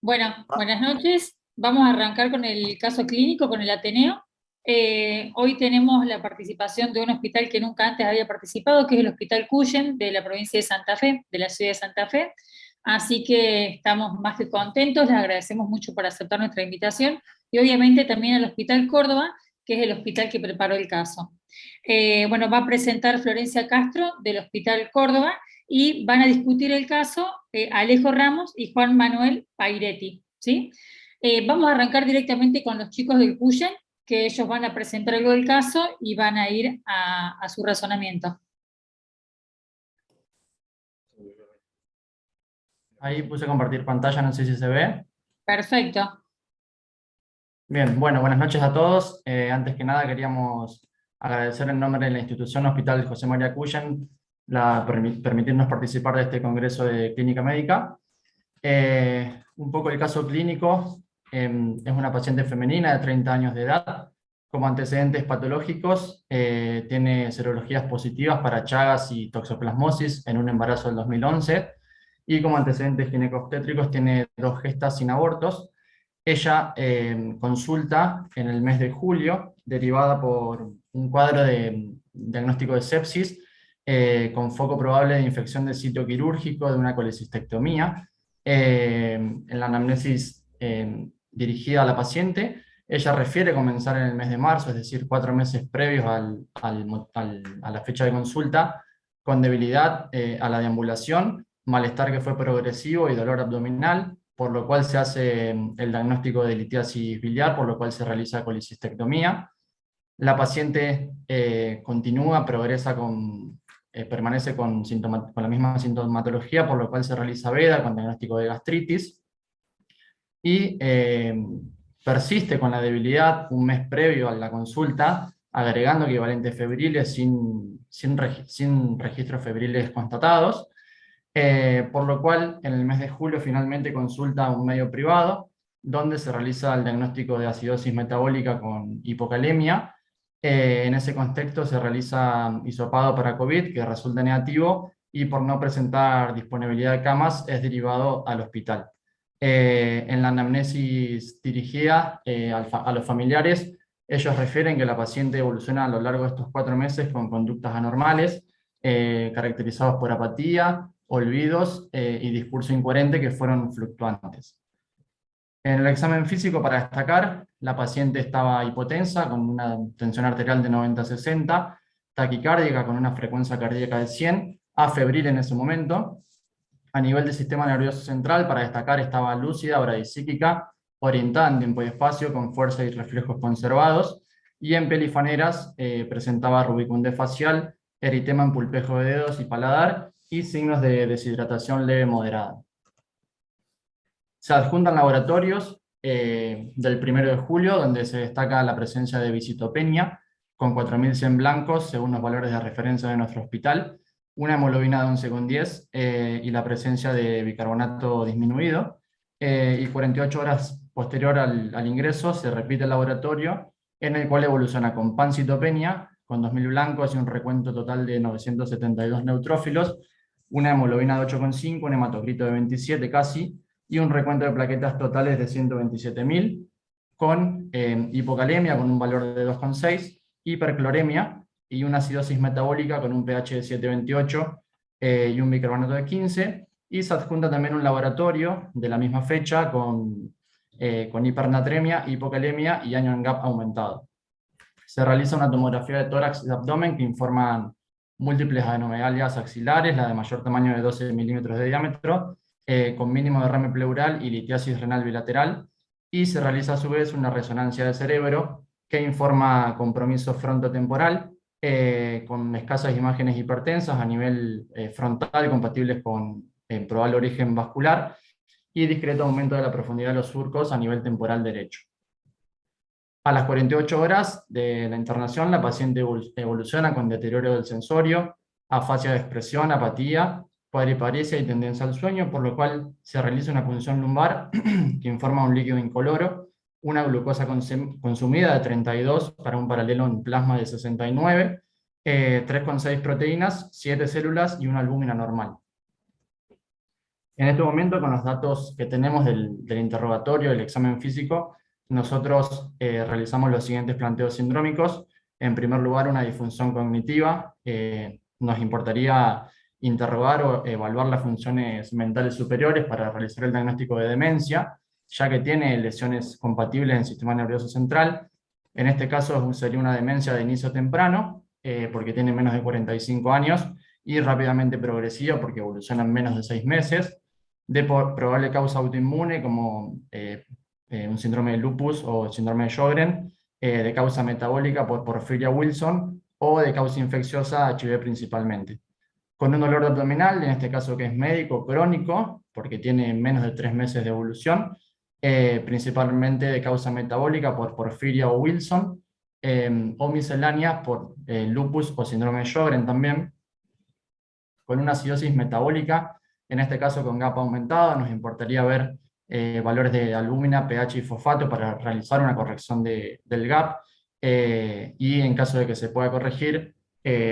Bueno, buenas noches. Vamos a arrancar con el caso clínico, con el Ateneo. Hoy tenemos la participación de un hospital que nunca antes había participado, que es el Hospital Cuyen de la provincia de Santa Fe, de la ciudad de Santa Fe. Así que estamos más que contentos, les agradecemos mucho por aceptar nuestra invitación y obviamente también al Hospital Córdoba, que es el hospital que preparó el caso. Bueno, va a presentar Florencia Castro del Hospital Córdoba y van a discutir el caso Alejo Ramos y Juan Manuel Pairetti, ¿sí? Vamos a arrancar directamente con los chicos del Cuyen, que ellos van a presentar algo del caso y van a ir a su razonamiento. Ahí puse compartir pantalla, no sé si se ve. Perfecto. Bien, bueno, buenas noches a todos. Antes que nada queríamos agradecer en nombre de la institución Hospital José María Cuyen permitirnos participar de este congreso de clínica médica. Un poco el caso clínico, es una paciente femenina de 30 años de edad, como antecedentes patológicos, tiene serologías positivas para Chagas y toxoplasmosis en un embarazo del 2011, y como antecedentes ginecobstétricos tiene 2 gestas sin abortos. Ella consulta en el mes de julio, derivada por un cuadro de diagnóstico de sepsis, con foco probable de infección del sitio quirúrgico de una colecistectomía. En la anamnesis dirigida a la paciente, ella refiere comenzar en el mes de marzo, es decir, 4 meses previos a la fecha de consulta, con debilidad a la deambulación, malestar que fue progresivo y dolor abdominal, por lo cual se hace el diagnóstico de litiasis biliar, por lo cual se realiza colecistectomía. La paciente continúa, progresa permanece con la misma sintomatología, por lo cual se realiza veda con diagnóstico de gastritis, y persiste con la debilidad un mes previo a la consulta, agregando equivalentes febriles sin registros febriles constatados. Por lo cual, en el mes de julio finalmente consulta a un medio privado, donde se realiza el diagnóstico de acidosis metabólica con hipocalemia. En ese contexto se realiza hisopado para COVID, que resulta negativo, y por no presentar disponibilidad de camas es derivado al hospital. En la anamnesis dirigida a los familiares, ellos refieren que la paciente evoluciona a lo largo de estos 4 meses con conductas anormales, caracterizados por apatía, olvidos y discurso incoherente que fueron fluctuantes. En el examen físico, para destacar, la paciente estaba hipotensa con una tensión arterial de 90-60, taquicárdica con una frecuencia cardíaca de 100, afebril en ese momento. A nivel del sistema nervioso central, para destacar, estaba lúcida, bradisíquica, orientada en tiempo y espacio, con fuerza y reflejos conservados, y en pelifaneras presentaba rubicundez facial, eritema en pulpejo de dedos y paladar, y signos de deshidratación leve moderada. Se adjuntan laboratorios del 1 de julio, donde se destaca la presencia de visitopenia, con 4.100 blancos, según los valores de referencia de nuestro hospital, una hemoglobina de 11,10 y la presencia de bicarbonato disminuido. Y 48 horas posterior al ingreso se repite el laboratorio, en el cual evoluciona con pancitopenia, con 2.000 blancos y un recuento total de 972 neutrófilos, una hemoglobina de 8,5, un hematocrito de 27 casi, y un recuento de plaquetas totales de 127.000, con hipocalemia con un valor de 2,6, hipercloremia y una acidosis metabólica con un pH de 7,28 y un bicarbonato de 15, y se adjunta también un laboratorio de la misma fecha con hipernatremia, hipocalemia y año en gap aumentado. Se realiza una tomografía de tórax y de abdomen que informan múltiples adenomegalias axilares, la de mayor tamaño de 12 milímetros de diámetro, con mínimo derrame pleural y litiasis renal bilateral, y se realiza a su vez una resonancia de cerebro que informa compromiso frontotemporal, con escasas imágenes hipertensas a nivel frontal compatibles con probable origen vascular, y discreto aumento de la profundidad de los surcos a nivel temporal derecho. A las 48 horas de la internación, la paciente evoluciona con deterioro del sensorio, afasia de expresión, apatía, cuadriparesia y tendencia al sueño, por lo cual se realiza una punción lumbar que informa un líquido incoloro, una glucosa consumida de 32 para un paralelo en plasma de 69, 3,6 proteínas, 7 células y una albúmina normal. En este momento, con los datos que tenemos del interrogatorio, del examen físico, nosotros realizamos los siguientes planteos sindrómicos. En primer lugar, una disfunción cognitiva. Nos importaría interrogar o evaluar las funciones mentales superiores para realizar el diagnóstico de demencia, ya que tiene lesiones compatibles en el sistema nervioso central. En este caso sería una demencia de inicio temprano, porque tiene menos de 45 años, y rápidamente progresiva porque evoluciona en menos de 6 meses, de probable causa autoinmune como un síndrome de lupus o síndrome de Sjögren, de causa metabólica por porfiria Wilson o de causa infecciosa HIV principalmente. Con un dolor abdominal, en este caso que es médico, crónico, porque tiene menos de 3 meses de evolución, principalmente de causa metabólica por porfiria o Wilson, o miscelánea por lupus o síndrome de Sjögren también, con una acidosis metabólica, en este caso con GAP aumentada. Nos importaría ver valores de albúmina, pH y fosfato para realizar una corrección del GAP, y en caso de que se pueda corregir,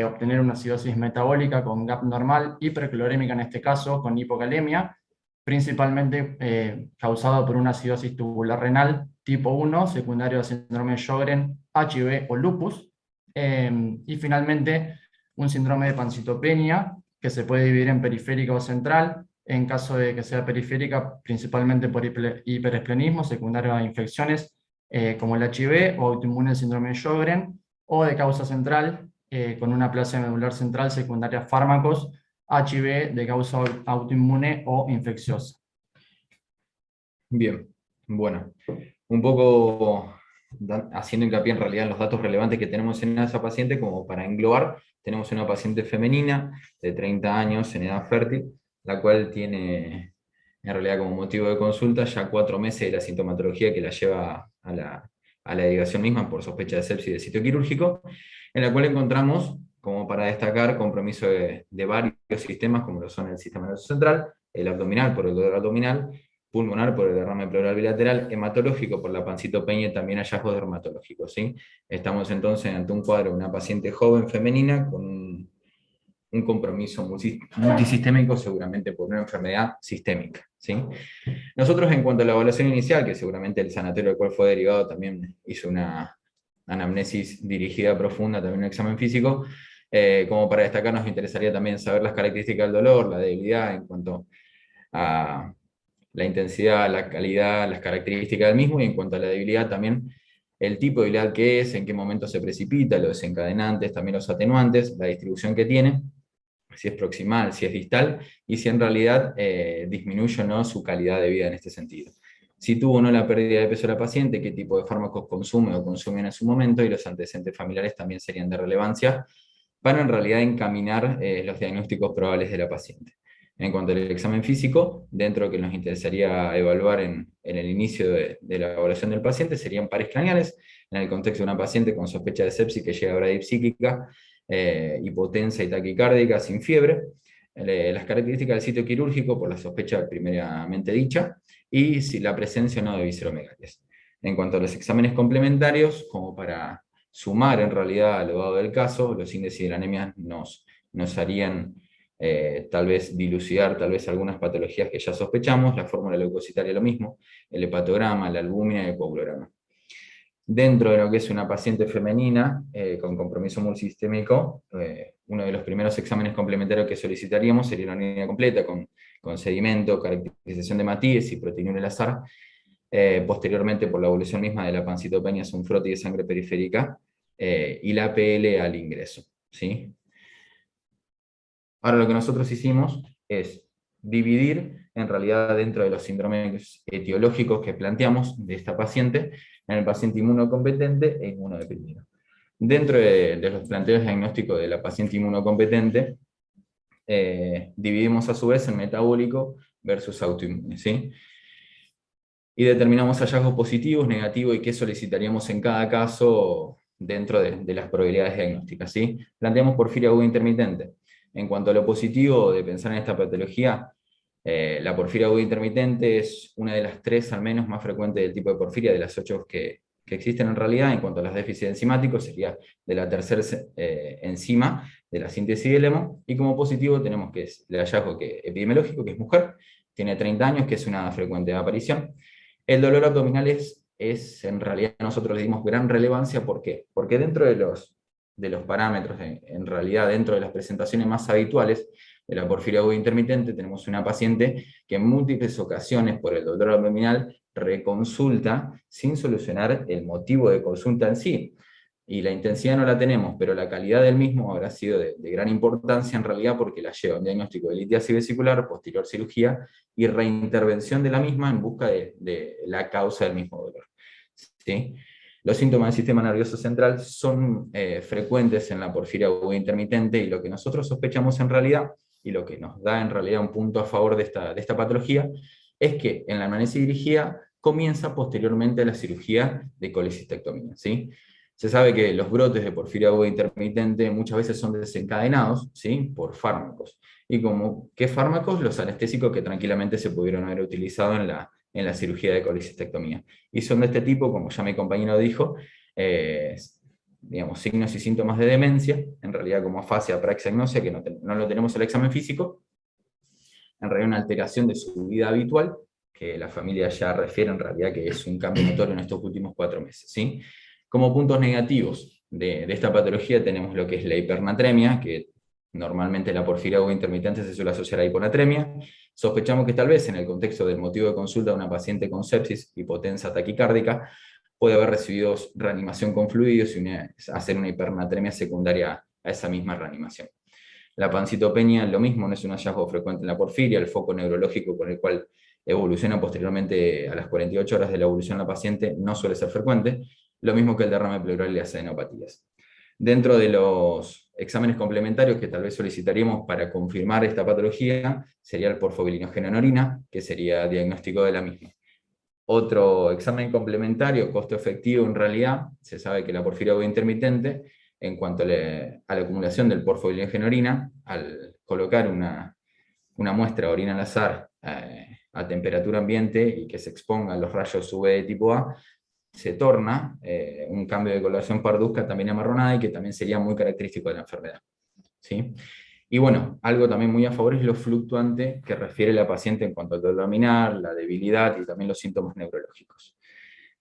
obtener una acidosis metabólica con GAP normal, hiperclorémica en este caso, con hipocalemia, principalmente causado por una acidosis tubular renal tipo 1, secundario a síndrome de Sjögren, HIV o lupus, y finalmente un síndrome de pancitopenia, que se puede dividir en periférica o central. En caso de que sea periférica, principalmente por hiperesplenismo, secundario a infecciones como el HIV o autoinmune el síndrome de Sjögren, o de causa central, con una aplasia medular central secundaria a fármacos, HIV de causa autoinmune o infecciosa. Bien, bueno, un poco haciendo hincapié en realidad en los datos relevantes que tenemos en esa paciente, como para englobar, tenemos una paciente femenina de 30 años en edad fértil, la cual tiene en realidad como motivo de consulta ya 4 meses de la sintomatología que la lleva a la derivación misma por sospecha de sepsis de sitio quirúrgico, en la cual encontramos, como para destacar, compromiso de varios sistemas, como lo son el sistema nervioso central, el abdominal por el dolor abdominal, pulmonar por el derrame pleural bilateral, hematológico por la pancitopenia y también hallazgos dermatológicos, ¿sí? Estamos entonces ante un cuadro de una paciente joven femenina con un compromiso multisistémico, seguramente por una enfermedad sistémica, ¿sí? Nosotros, en cuanto a la evaluación inicial, que seguramente el sanatorio al cual fue derivado también hizo una anamnesis dirigida profunda, también un examen físico, como para destacar nos interesaría también saber las características del dolor, la debilidad en cuanto a la intensidad, la calidad, las características del mismo, y en cuanto a la debilidad también el tipo de debilidad que es, en qué momento se precipita, los desencadenantes, también los atenuantes, la distribución que tiene, si es proximal, si es distal, y si en realidad disminuye o no su calidad de vida en este sentido. Si tuvo o no la pérdida de peso de la paciente, qué tipo de fármacos consume o consumen en su momento, y los antecedentes familiares también serían de relevancia para en realidad encaminar los diagnósticos probables de la paciente. En cuanto al examen físico, dentro que nos interesaría evaluar en el inicio de la evaluación del paciente, serían pares craneales, en el contexto de una paciente con sospecha de sepsis que llega a bradipsíquica, hipotensa y taquicárdica, sin fiebre, las características del sitio quirúrgico por la sospecha primeramente dicha, y si la presencia o no de visceromegalias. En cuanto a los exámenes complementarios, como para sumar en realidad a lo dado del caso, los índices de la anemia nos harían tal vez dilucidar tal vez algunas patologías que ya sospechamos, la fórmula leucocitaria lo mismo, el hepatograma, la albúmina y el coagulograma. Dentro de lo que es una paciente femenina con compromiso multisistémico, uno de los primeros exámenes complementarios que solicitaríamos sería una línea completa con sedimento, caracterización de matices y proteinura al azar, posteriormente por la evolución misma de la pancitopenia, es un frote de sangre periférica, y la PL al ingreso, ¿sí? Ahora lo que nosotros hicimos es dividir en realidad dentro de los síndromes etiológicos que planteamos de esta paciente en el paciente inmunocompetente e inmunodeprimido. Dentro de los planteos diagnósticos de la paciente inmunocompetente, dividimos a su vez en metabólico versus autoinmune, ¿sí? Y determinamos hallazgos positivos, negativos y qué solicitaríamos en cada caso dentro de las probabilidades diagnósticas, ¿sí? Planteamos porfiria aguda intermitente. En cuanto a lo positivo de pensar en esta patología, la porfiria aguda intermitente es una de las 3 al menos más frecuentes del tipo de porfiria, de las 8 que existen en realidad. En cuanto a los déficits enzimáticos, sería de la tercera enzima de la síntesis del hemo, y como positivo tenemos que es el hallazgo epidemiológico, que es mujer, tiene 30 años, que es una frecuente aparición. El dolor abdominal es en realidad, nosotros le dimos gran relevancia. ¿Por qué? Porque dentro de los parámetros, en realidad dentro de las presentaciones más habituales de la porfiria aguda intermitente, tenemos una paciente que en múltiples ocasiones por el dolor abdominal reconsulta sin solucionar el motivo de consulta en sí. Y la intensidad no la tenemos, pero la calidad del mismo habrá sido de gran importancia en realidad, porque la lleva a un diagnóstico de litiasis vesicular, posterior cirugía y reintervención de la misma en busca de la causa del mismo dolor. ¿Sí? Los síntomas del sistema nervioso central son frecuentes en la porfiria aguda intermitente, y lo que nosotros sospechamos en realidad, y lo que nos da en realidad un punto a favor de esta patología, es que en la anamnesis dirigida comienza posteriormente a la cirugía de colecistectomía, ¿sí? Se sabe que los brotes de porfiria aguda intermitente muchas veces son desencadenados, ¿sí?, por fármacos. ¿Y como qué fármacos? Los anestésicos que tranquilamente se pudieron haber utilizado en la cirugía de colecistectomía. Y son de este tipo, como ya mi compañero dijo, digamos, signos y síntomas de demencia, en realidad como afasia, apraxia, agnosia, que no lo tenemos en el examen físico, en realidad una alteración de su vida habitual, que la familia ya refiere en realidad que es un cambio notorio en estos últimos 4 meses, ¿sí? Como puntos negativos de esta patología tenemos lo que es la hipernatremia, que normalmente la porfiria aguda intermitente se suele asociar a hiponatremia. Sospechamos que tal vez en el contexto del motivo de consulta de una paciente con sepsis, hipotensa taquicárdica, puede haber recibido reanimación con fluidos y hacer una hipernatremia secundaria a esa misma reanimación. La pancitopenia, lo mismo, no es un hallazgo frecuente en la porfiria. El foco neurológico con el cual evoluciona posteriormente a las 48 horas de la evolución de la paciente no suele ser frecuente, lo mismo que el derrame pleural y las adenopatías. Dentro de los exámenes complementarios que tal vez solicitaríamos para confirmar esta patología, sería el porfobilinógeno en orina, que sería diagnóstico de la misma. Otro examen complementario, costo efectivo en realidad, se sabe que la porfiria aguda intermitente, en cuanto a la acumulación del porfobilinógeno en orina, al colocar una muestra de orina al azar a temperatura ambiente y que se exponga a los rayos UV de tipo A, se torna un cambio de coloración parduzca también amarronada, y que también sería muy característico de la enfermedad, ¿sí? Y bueno, algo también muy a favor es lo fluctuante que refiere la paciente en cuanto al dolor abdominal, la debilidad y también los síntomas neurológicos.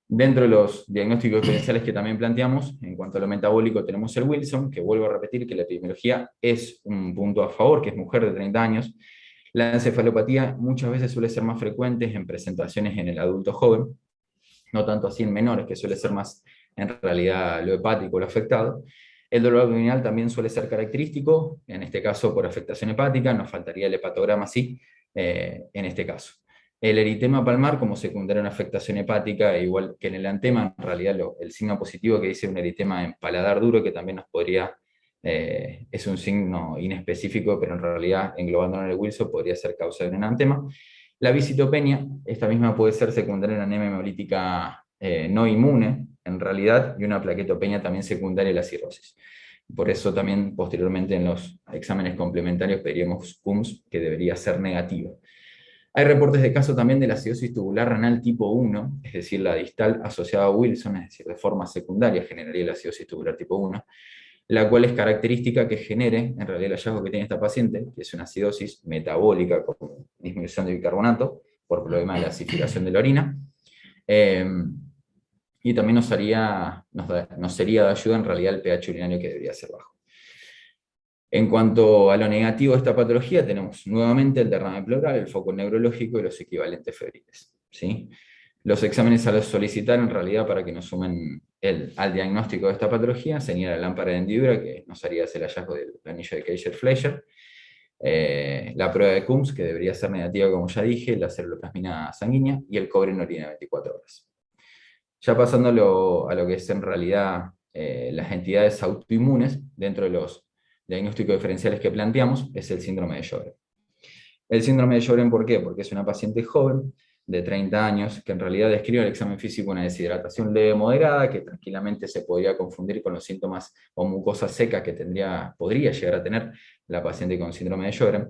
Dentro de los diagnósticos diferenciales que también planteamos, en cuanto a lo metabólico, tenemos el Wilson, que vuelvo a repetir que la epidemiología es un punto a favor, que es mujer de 30 años. La encefalopatía muchas veces suele ser más frecuente en presentaciones en el adulto joven, no tanto así en menores, que suele ser más en realidad lo hepático, lo afectado. El dolor abdominal también suele ser característico, en este caso por afectación hepática, nos faltaría el hepatograma sí, en este caso. El eritema palmar como secundario en afectación hepática, igual que en el antema, en realidad el signo positivo que dice un eritema en paladar duro, que también nos podría, es un signo inespecífico, pero en realidad englobando en el Wilson podría ser causa de un enantema. La visitopenia, esta misma puede ser secundaria en anemia hemolítica no inmune, en realidad, y una plaquetopenia también secundaria a la cirrosis. Por eso también posteriormente en los exámenes complementarios pediríamos CUMS, que debería ser negativo. Hay reportes de casos también de la acidosis tubular renal tipo 1, es decir, la distal asociada a Wilson, es decir, de forma secundaria generaría la acidosis tubular tipo 1, la cual es característica que genere, en realidad el hallazgo que tiene esta paciente, que es una acidosis metabólica con disminución de bicarbonato, por problema de la acidificación de la orina, y también nos sería de ayuda en realidad el pH urinario, que debería ser bajo. En cuanto a lo negativo de esta patología, tenemos nuevamente el derrame pleural, el foco neurológico y los equivalentes febriles, ¿sí? Los exámenes a los solicitar en realidad para que nos sumen al diagnóstico de esta patología sería la lámpara de hendidura, que nos haría el hallazgo del anillo de Kaiser-Fleischer, la prueba de CUMS, que debería ser negativa como ya dije, la ceruloplasmina sanguínea y el cobre en orina de 24 horas. Ya pasando a lo que es en realidad las entidades autoinmunes, dentro de los diagnósticos diferenciales que planteamos, es el síndrome de Sjögren. El síndrome de Sjögren, ¿por qué? Porque es una paciente joven, de 30 años, que en realidad describe el examen físico una deshidratación leve moderada, que tranquilamente se podría confundir con los síntomas o mucosa seca que podría llegar a tener la paciente con síndrome de Sjögren.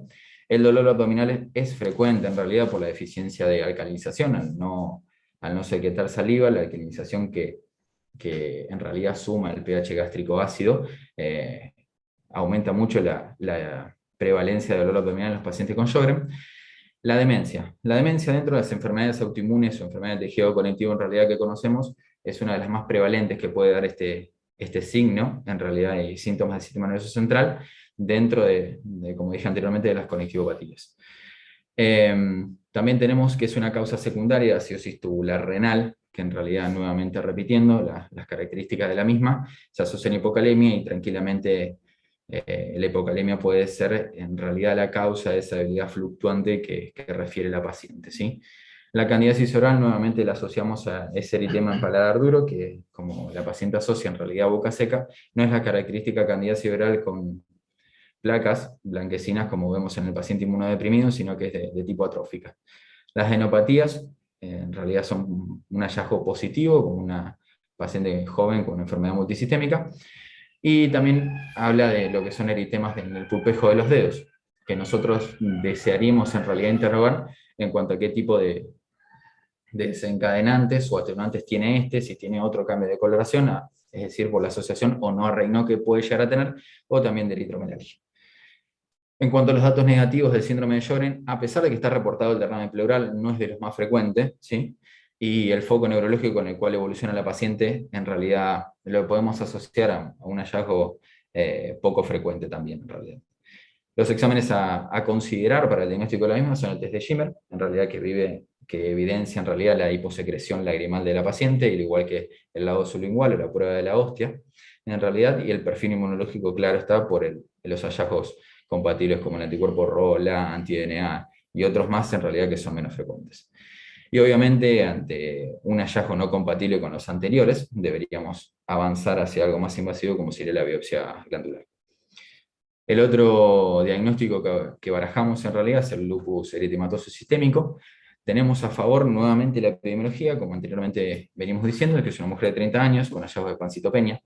El dolor abdominal es frecuente en realidad por la deficiencia de alcalinización, al no secretar saliva, la alcalinización que en realidad suma el pH gástrico ácido, aumenta mucho la prevalencia de dolor abdominal en los pacientes con Sjögren. La demencia. La demencia dentro de las enfermedades autoinmunes o enfermedades del tejido conectivo en realidad que conocemos es una de las más prevalentes que puede dar este signo, en realidad, y síntomas del sistema nervioso central dentro como dije anteriormente, de las conectivopatías. También tenemos que es una causa secundaria de acidosis tubular renal, que en realidad, nuevamente repitiendo, las características de la misma se asocian a hipocalemia y tranquilamente la hipocalemia puede ser en realidad la causa de esa debilidad fluctuante que refiere la paciente, ¿sí? La candidiasis oral nuevamente la asociamos a ese eritema en paladar duro, que como la paciente asocia en realidad a boca seca, no es la característica candidiasis oral con placas blanquecinas como vemos en el paciente inmunodeprimido, sino que es de tipo atrófica. Las genopatías en realidad son un hallazgo positivo, como una paciente joven con una enfermedad multisistémica, y también habla de lo que son eritemas en el pulpejo de los dedos, que nosotros desearíamos en realidad interrogar en cuanto a qué tipo de desencadenantes o atenuantes tiene si tiene otro cambio de coloración, es decir, por la asociación o no a Raynaud que puede llegar a tener, o también de eritromelalgia. En cuanto a los datos negativos del síndrome de Sjögren, a pesar de que está reportado el derrame pleural, no es de los más frecuentes, ¿sí? Y el foco neurológico con el cual evoluciona la paciente, en realidad lo podemos asociar a un hallazgo poco frecuente también, en realidad. Los exámenes a considerar para el diagnóstico de la misma son el test de Schimmer, en realidad que evidencia en realidad la hiposecreción lagrimal de la paciente, al igual que el lado sublingual o la prueba de la hostia, en realidad, y el perfil inmunológico claro está por los hallazgos compatibles como el anticuerpo ROLA, anti-DNA y otros más en realidad que son menos frecuentes. Y obviamente ante un hallazgo no compatible con los anteriores, deberíamos avanzar hacia algo más invasivo como sería la biopsia glandular. El otro diagnóstico que barajamos en realidad es el lupus eritematoso sistémico. Tenemos a favor nuevamente la epidemiología, como anteriormente venimos diciendo, que es una mujer de 30 años con hallazgo de pancitopenia.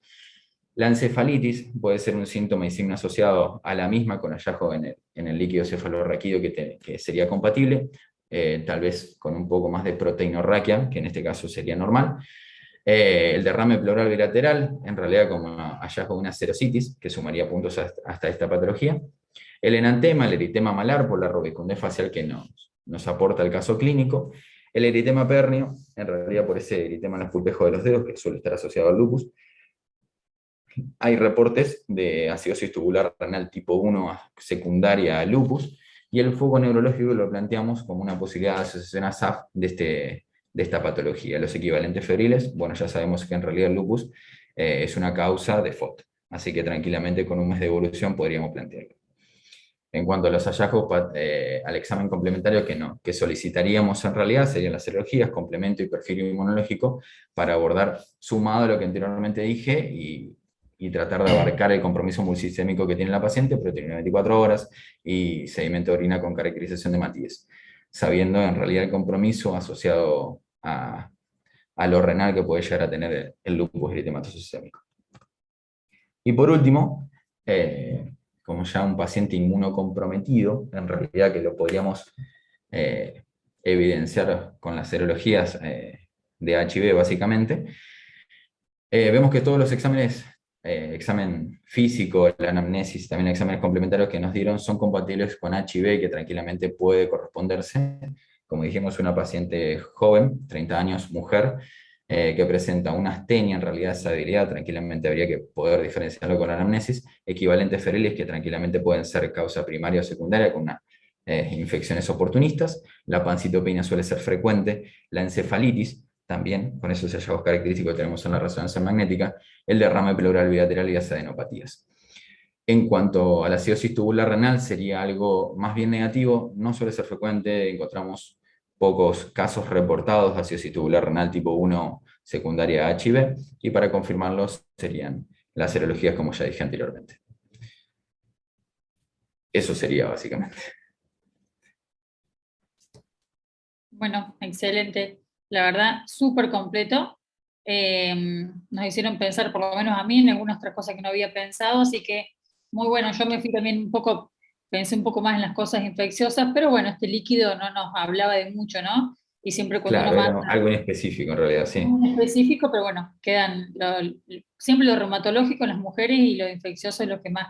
La encefalitis puede ser un síntoma y signo asociado a la misma con hallazgo en el líquido cefalorraquídeo que sería compatible, tal vez con un poco más de proteinorraquia, que en este caso sería normal. El derrame pleural bilateral, en realidad como hallazgo de una serositis, que sumaría puntos hasta esta patología. El enantema, el eritema malar por la rubicundez facial que nos aporta el caso clínico. El eritema pérneo, en realidad por ese eritema en los pulpejos de los dedos, que suele estar asociado al lupus. Hay reportes de acidosis tubular renal tipo 1 secundaria a lupus, y el foco neurológico lo planteamos como una posibilidad de asociación a SAF de esta patología. Los equivalentes febriles, bueno, ya sabemos que en realidad el lupus es una causa de FOT, así que tranquilamente con un mes de evolución podríamos plantearlo. En cuanto a los hallazgos al examen complementario que solicitaríamos en realidad serían las serologías, complemento y perfil inmunológico para abordar, sumado a lo que anteriormente dije, y tratar de abarcar el compromiso multisistémico que tiene la paciente, proteína 24 horas y sedimento de orina con caracterización de Matías, sabiendo en realidad el compromiso asociado a lo renal que puede llegar a tener el lupus eritematoso sistémico. Y por último, como ya un paciente inmunocomprometido, en realidad que lo podríamos evidenciar con las serologías de HIV básicamente, vemos que todos los exámenes, examen físico, la anamnesis, también exámenes complementarios que nos dieron son compatibles con HIV, que tranquilamente puede corresponderse. Como dijimos, una paciente joven, 30 años, mujer, que presenta una astenia, en realidad esa debilidad tranquilamente habría que poder diferenciarlo con la anamnesis, equivalentes feriles que tranquilamente pueden ser causa primaria o secundaria con infecciones oportunistas, la pancitopenia suele ser frecuente, la encefalitis, también, con esos hallazgos característicos que tenemos en la resonancia magnética, el derrame pleural bilateral y las adenopatías. En cuanto a la acidosis tubular renal, sería algo más bien negativo, no suele ser frecuente, encontramos pocos casos reportados de acidosis tubular renal tipo 1 secundaria a HIV, y para confirmarlos serían las serologías como ya dije anteriormente. Eso sería básicamente. Bueno, excelente. La verdad, súper completo. Nos hicieron pensar, por lo menos a mí, en algunas otras cosas que no había pensado, así que muy bueno. Yo me fui también un poco, pensé un poco más en las cosas infecciosas, pero bueno, este líquido no nos hablaba de mucho, ¿no? Y siempre cuando uno Claro, era manda algo en específico en realidad, sí. muy específico, pero bueno, quedan siempre lo reumatológico en las mujeres y lo infeccioso es lo que más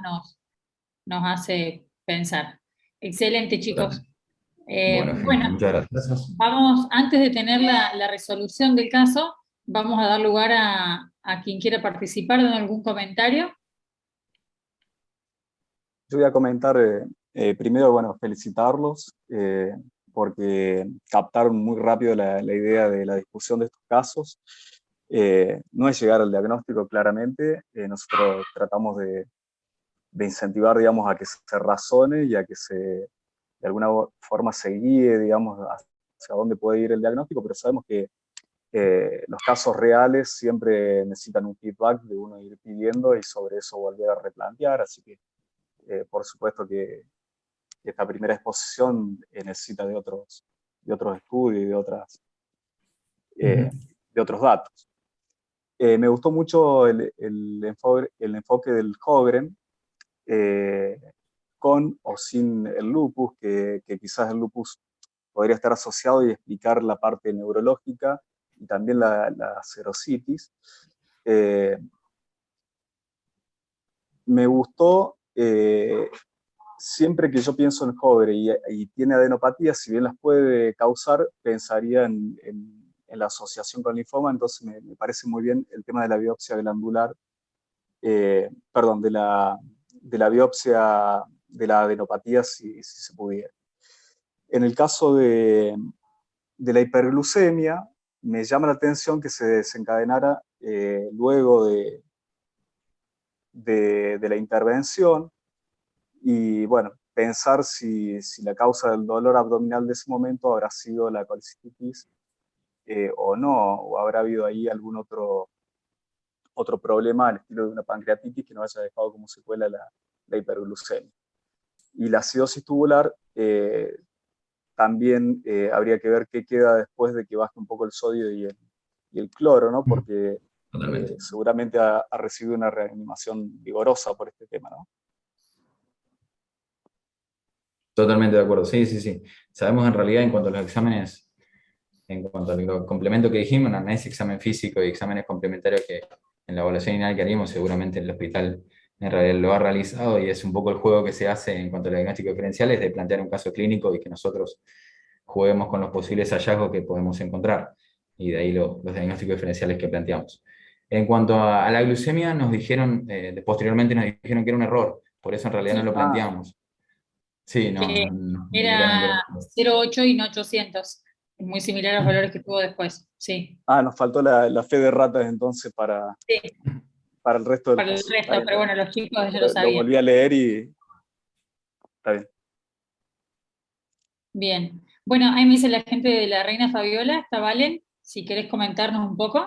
nos hace pensar. Excelente, chicos. Totalmente. Bueno, genial, Bueno, muchas gracias. Gracias. vamos, antes de tener la resolución del caso, vamos a dar lugar a quien quiera participar, dando algún comentario. Yo voy a comentar, primero, bueno, felicitarlos, porque captaron muy rápido la idea de la discusión de estos casos. No es llegar al diagnóstico claramente, nosotros tratamos de incentivar, digamos, a que se razone y a que de alguna forma se guíe, digamos, hacia dónde puede ir el diagnóstico, pero sabemos que los casos reales siempre necesitan un feedback de uno ir pidiendo y sobre eso volver a replantear, así que por supuesto que esta primera exposición necesita de otros estudios y de otros datos. Me gustó mucho el enfoque del Sjögren, con o sin el lupus, que quizás el lupus podría estar asociado y explicar la parte neurológica y también la serositis. Me gustó, siempre que yo pienso en Sjögren y tiene adenopatía, si bien las puede causar, pensaría en la asociación con linfoma, entonces me parece muy bien el tema de la biopsia glandular, perdón, de la biopsia de la adenopatía, si se pudiera. En el caso de la hiperglucemia, me llama la atención que se desencadenara luego de la intervención, y bueno, pensar si la causa del dolor abdominal de ese momento habrá sido la colicitis o no, o habrá habido ahí algún otro problema al estilo de una pancreatitis que no haya dejado como secuela la hiperglucemia. Y la acidosis tubular, también habría que ver qué queda después de que baje un poco el sodio y el cloro, ¿no? Porque seguramente ha recibido una reanimación vigorosa por este tema, ¿no? Totalmente de acuerdo, sí, sí, sí. Sabemos en realidad en cuanto a los exámenes, en cuanto al complemento que dijimos, no es examen físico y exámenes complementarios que en la evaluación inicial que haríamos, seguramente el hospital en realidad lo ha realizado y es un poco el juego que se hace en cuanto a los diagnósticos diferenciales, de plantear un caso clínico y que nosotros juguemos con los posibles hallazgos que podemos encontrar, y de ahí los diagnósticos diferenciales que planteamos. En cuanto a la glucemia, nos dijeron, posteriormente nos dijeron que era un error, por eso en realidad no lo planteamos. Sí, no Era 0,8 y no 800. Muy similar a los valores que tuvo después, sí. Nos faltó la fe de ratas entonces para el resto del Para el resto, pero bueno, los chicos ya lo sabían. Lo volví a leer y está bien. Bien. Bueno, ahí me dice la gente de la Reina Fabiola, está Valen, si querés comentarnos un poco.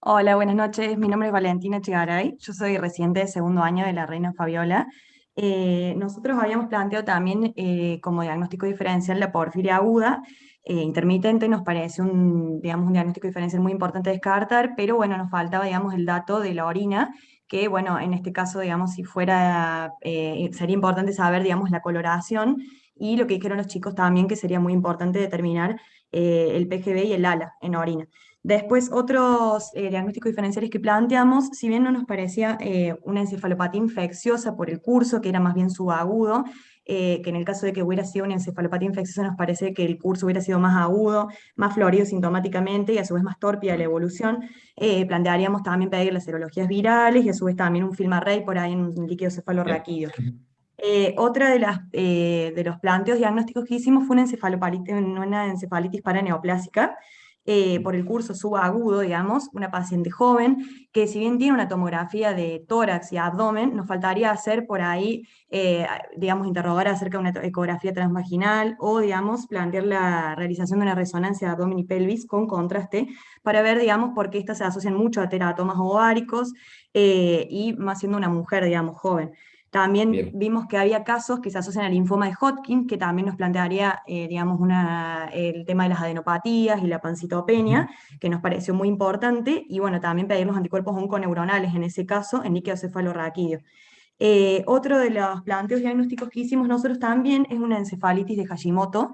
Hola, buenas noches. Mi nombre es Valentina Chigaray. Yo soy residente de segundo año de la Reina Fabiola. Nosotros habíamos planteado también como diagnóstico diferencial la porfiria aguda. Intermitente nos parece digamos, un diagnóstico diferencial muy importante descartar, pero bueno, nos faltaba, digamos, el dato de la orina, que bueno, en este caso, digamos, si fuera, sería importante saber, digamos, la coloración, y lo que dijeron los chicos también, que sería muy importante determinar el PGB y el ALA en orina. Después, otros diagnósticos diferenciales que planteamos, si bien no nos parecía una encefalopatía infecciosa por el curso, que era más bien subagudo, que en el caso de que hubiera sido una encefalopatía infecciosa nos parece que el curso hubiera sido más agudo, más florido sintomáticamente y a su vez más tórpida la evolución, plantearíamos también pedir las serologías virales y a su vez también un film array por ahí en un líquido cefalorraquídeo. Otra de los planteos diagnósticos que hicimos fue una encefalitis paraneoplásica, por el curso subagudo, digamos, una paciente joven que si bien tiene una tomografía de tórax y abdomen, nos faltaría hacer por ahí, digamos, interrogar acerca de una ecografía transvaginal o, digamos, plantear la realización de una resonancia de abdomen y pelvis con contraste para ver, digamos, por qué estas se asocian mucho a teratomas ováricos y más siendo una mujer, digamos, joven. También vimos que había casos que se asocian al linfoma de Hodgkin, que también nos plantearía, digamos, el tema de las adenopatías y la pancitopenia, que nos pareció muy importante, y bueno, también pedir los anticuerpos onconeuronales en ese caso, en líquido cefalorraquídeo. Otro de los planteos diagnósticos que hicimos nosotros también es una encefalitis de Hashimoto,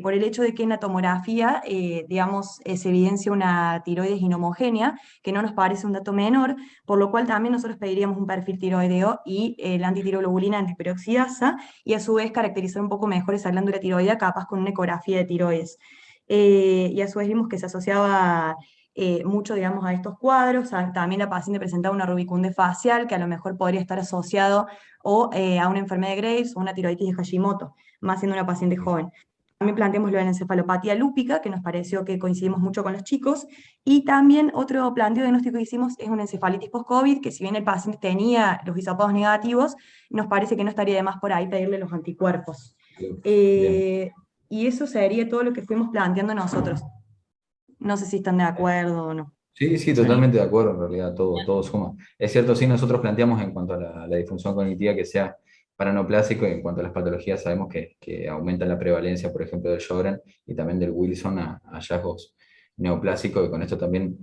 por el hecho de que en la tomografía, digamos, se evidencia una tiroides inhomogénea, que no nos parece un dato menor, por lo cual también nosotros pediríamos un perfil tiroideo y la antitiroglobulina antiperoxidasa, y a su vez caracterizar un poco mejor esa glándula tiroidea, capaz con una ecografía de tiroides. Y a su vez vimos que se asociaba mucho, digamos, a estos cuadros. También la paciente presentaba una rubicundez facial, que a lo mejor podría estar asociado o a una enfermedad de Graves o una tiroiditis de Hashimoto, más siendo una paciente joven. También planteamos lo de la encefalopatía lúpica, que nos pareció que coincidimos mucho con los chicos, y también otro planteo diagnóstico que hicimos es una encefalitis post-COVID, que si bien el paciente tenía los hisopados negativos, nos parece que no estaría de más por ahí pedirle los anticuerpos. Bien. Y eso sería todo lo que fuimos planteando nosotros. No sé si están de acuerdo o no. Sí, sí, totalmente de acuerdo, en realidad, todo suma. Es cierto, sí, nosotros planteamos en cuanto a la disfunción cognitiva que sea paraneoplásico, y en cuanto a las patologías sabemos que aumenta la prevalencia, por ejemplo, del Sjögren y también del Wilson a hallazgos neoplásicos, y con esto también,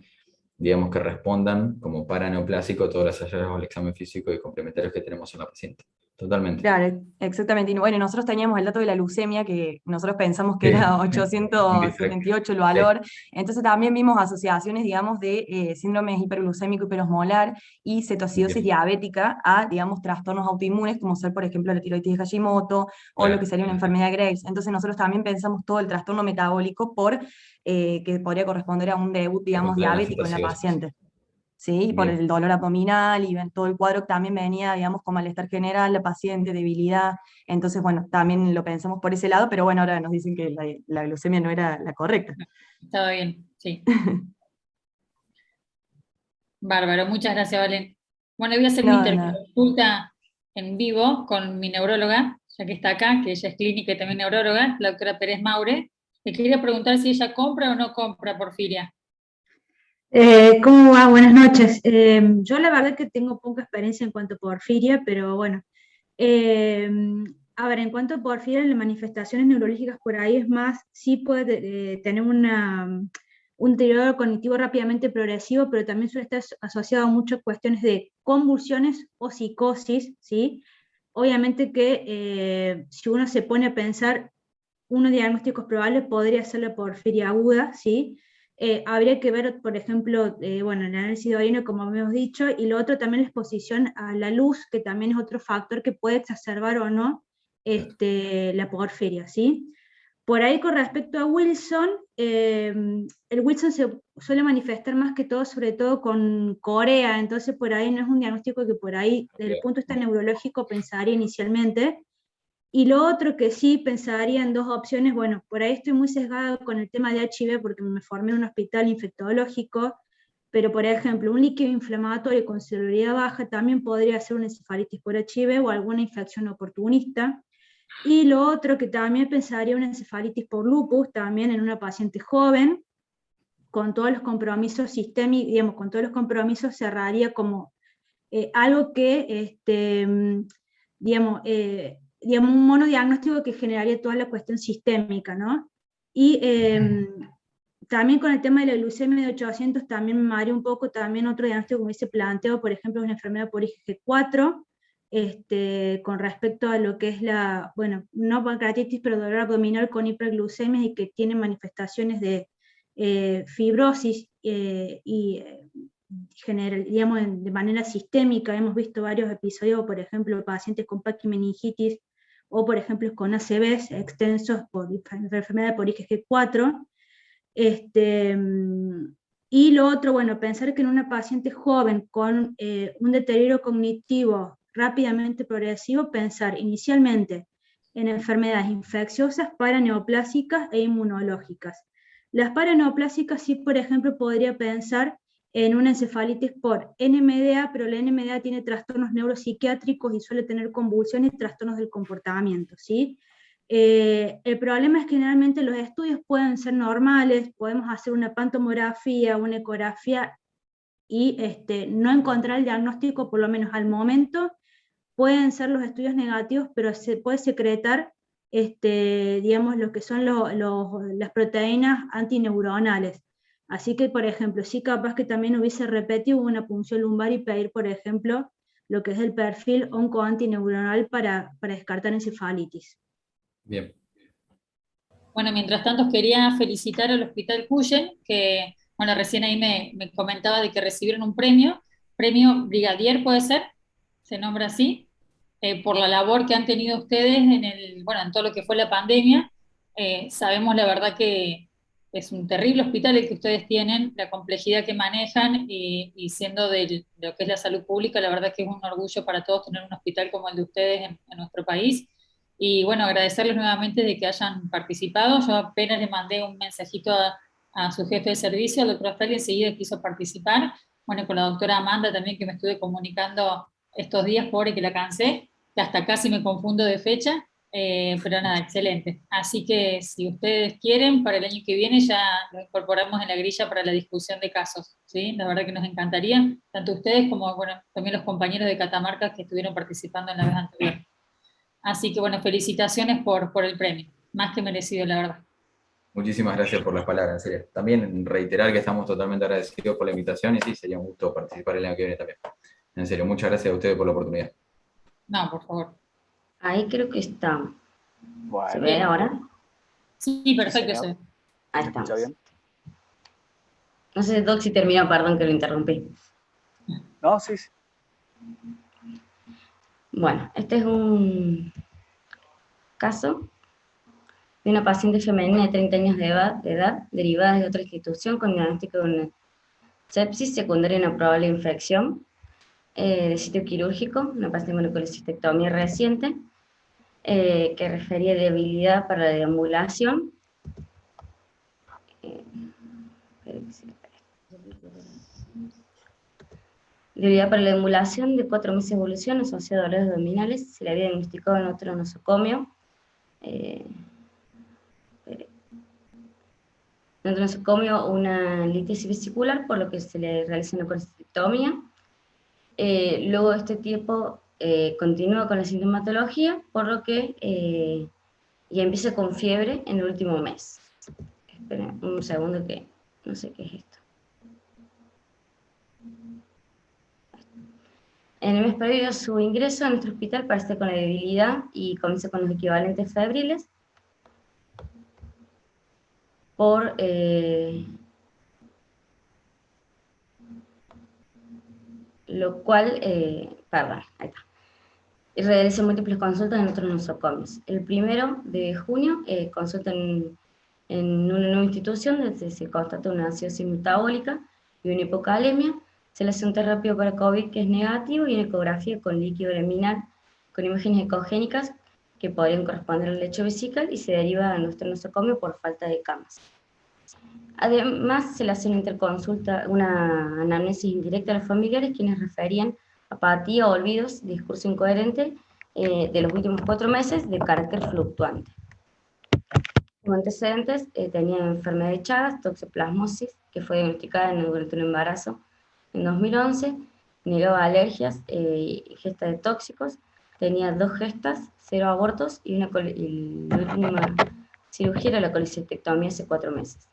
digamos, que respondan como paraneoplásico todos los hallazgos del examen físico y complementarios que tenemos en la paciente. Totalmente. Claro, exactamente. Y bueno, nosotros teníamos el dato de la leucemia, que nosotros pensamos que Sí, era un distracto. 878 el Sí, valor. Entonces también vimos asociaciones, digamos, de síndrome hiperglucémico hiperosmolar y cetoacidosis bien, diabética a, digamos, trastornos autoinmunes, como ser, por ejemplo, la tiroides de Hashimoto o lo que claro. sería una enfermedad de Graves. Entonces nosotros también pensamos todo el trastorno metabólico que podría corresponder a un debut, digamos, Responder a la diabético en la cetoacidosis. paciente. Sí, por Bien. el dolor abdominal y todo el cuadro también venía, digamos, con malestar general, la paciente, debilidad. Entonces, bueno, también lo pensamos por ese lado, pero bueno, ahora nos dicen que la glucemia no era la correcta. Estaba bien, sí. Bárbaro, muchas gracias, Valen. Bueno, voy a hacer mi No, no. interconsulta en vivo con mi neuróloga, ya que está acá, que ella es clínica y también neuróloga, la doctora Pérez Maure. Le quería preguntar si ella compra o no compra porfiria. ¿Cómo va? Buenas noches. Yo la verdad que tengo poca experiencia en cuanto a porfiria, pero bueno. Eh, a ver, en cuanto a porfiria, las manifestaciones neurológicas por ahí es más, sí puede tener un deterioro cognitivo rápidamente progresivo, pero también suele estar asociado a muchas cuestiones de convulsiones o psicosis, ¿sí? Obviamente que si uno se pone a pensar, unos diagnósticos probables podría ser la porfiria aguda, ¿sí? Habría que ver, por ejemplo, bueno, el análisis de orina, como hemos dicho, y lo otro también la exposición a la luz, que también es otro factor que puede exacerbar o no la porfiria, ¿sí? Por ahí con respecto a Wilson, el Wilson se suele manifestar más que todo, sobre todo con corea, entonces por ahí no es un diagnóstico que por ahí, desde el punto de vista neurológico, pensaría inicialmente. Y lo otro que sí pensaría en dos opciones, bueno, por ahí estoy muy sesgada con el tema de HIV porque me formé en un hospital infectológico, pero por ejemplo, un líquido inflamatorio con celularidad baja también podría ser una encefalitis por HIV o alguna infección oportunista. Y lo otro que también pensaría una encefalitis por lupus, también en una paciente joven, con todos los compromisos sistémicos, digamos, con todos los compromisos cerraría como algo que, digamos, un monodiagnóstico que generaría toda la cuestión sistémica, ¿no? Y también con el tema de la glucemia de 800 también me mareó un poco, también otro diagnóstico como dice planteo, por ejemplo, una enfermedad por IgG4, con respecto a lo que es la, bueno, no pancreatitis, pero dolor abdominal con hiperglucemia y que tiene manifestaciones de fibrosis y general, digamos, de manera sistémica. Hemos visto varios episodios, por ejemplo, pacientes con paquimeningitis o, por ejemplo, con ACVs extensos por enfermedad por IgG4. Y lo otro, bueno, pensar que en una paciente joven con un deterioro cognitivo rápidamente progresivo, pensar inicialmente en enfermedades infecciosas, paraneoplásicas e inmunológicas. Las paraneoplásicas sí, por ejemplo, podría pensar en una encefalitis por NMDA, pero la NMDA tiene trastornos neuropsiquiátricos y suele tener convulsiones y trastornos del comportamiento, ¿sí? El problema es que generalmente los estudios pueden ser normales, podemos hacer una pantomografía, una ecografía y no encontrar el diagnóstico, por lo menos al momento. Pueden ser los estudios negativos, pero se puede secretar, digamos, lo que son las proteínas antineuronales. Así que, por ejemplo, sí capaz que también hubiese repetido una punción lumbar y pedir, por ejemplo, lo que es el perfil oncoantineuronal para descartar encefalitis. Bien. Bueno, mientras tanto quería felicitar al Hospital Cuyen, que, bueno, recién ahí me comentaba de que recibieron un premio Brigadier puede ser, se nombra así, por la labor que han tenido ustedes bueno, en todo lo que fue la pandemia. Sabemos la verdad que es un terrible hospital el que ustedes tienen, la complejidad que manejan y siendo de lo que es la salud pública, la verdad que es un orgullo para todos tener un hospital como el de ustedes en nuestro país. Y bueno, agradecerles nuevamente de que hayan participado. Yo apenas le mandé un mensajito a su jefe de servicio, al doctor Astral, y enseguida quiso participar. Bueno, con la doctora Amanda también, que me estuve comunicando estos días, pobre que la cansé, que hasta casi me confundo de fecha, pero nada, excelente. Así que si ustedes quieren, para el año que viene ya lo incorporamos en la grilla para la discusión de casos, ¿sí? La verdad que nos encantaría, tanto ustedes como, bueno, también los compañeros de Catamarca que estuvieron participando en la vez anterior. Así que bueno, felicitaciones por el premio, más que merecido, la verdad. Muchísimas gracias por las palabras, en serio. También reiterar que estamos totalmente agradecidos por la invitación y sí, sería un gusto participar el año que viene también. En serio, muchas gracias a ustedes por la oportunidad. No, por favor. Ahí creo que está. Bueno, ¿Se ve ahora? Sí, perfecto. señor. Sí. Ahí ¿Me escucha estamos. bien? No sé, Doc, si terminó, perdón que lo interrumpí. No, sí, sí. Bueno, este es un caso de una paciente femenina de 30 años de edad derivada de otra institución con diagnóstico de una sepsis secundaria a una probable infección de sitio quirúrgico, una paciente con colecistectomía reciente, que refería debilidad para la deambulación. Debilidad para la deambulación de 4 meses de evolución asociada a dolores abdominales, se le había diagnosticado en otro nosocomio. En otro nosocomio una litiasis vesicular, por lo que se le realiza una colecistectomía. Luego este tipo continúa con la sintomatología, por lo que ya empieza con fiebre en el último mes. Esperen un segundo que no sé qué es esto. En el mes previo a su ingreso a nuestro hospital parece con la debilidad y comienza con los equivalentes febriles, por lo cual, perdón, ahí está. Y realiza múltiples consultas en otros nosocomios. El 1 de junio consulta en una nueva institución donde se constata una acidosis metabólica y una hipocalemia. Se le hace un test rápido para COVID que es negativo y una ecografía con líquido laminal con imágenes ecogénicas que podrían corresponder al lecho vesical y se deriva a nuestro nosocomio por falta de camas. Además, se le hace una interconsulta, una anamnesis indirecta a los familiares quienes referían apatía, olvidos, discurso incoherente de los últimos 4 meses de carácter fluctuante. Como antecedentes, tenía enfermedad de Chagas, toxoplasmosis, que fue diagnosticada durante un embarazo en 2011, negaba alergias y gesta de tóxicos, tenía 2 gestas, 0 abortos y la última cirugía era la colecistectomía hace 4 meses.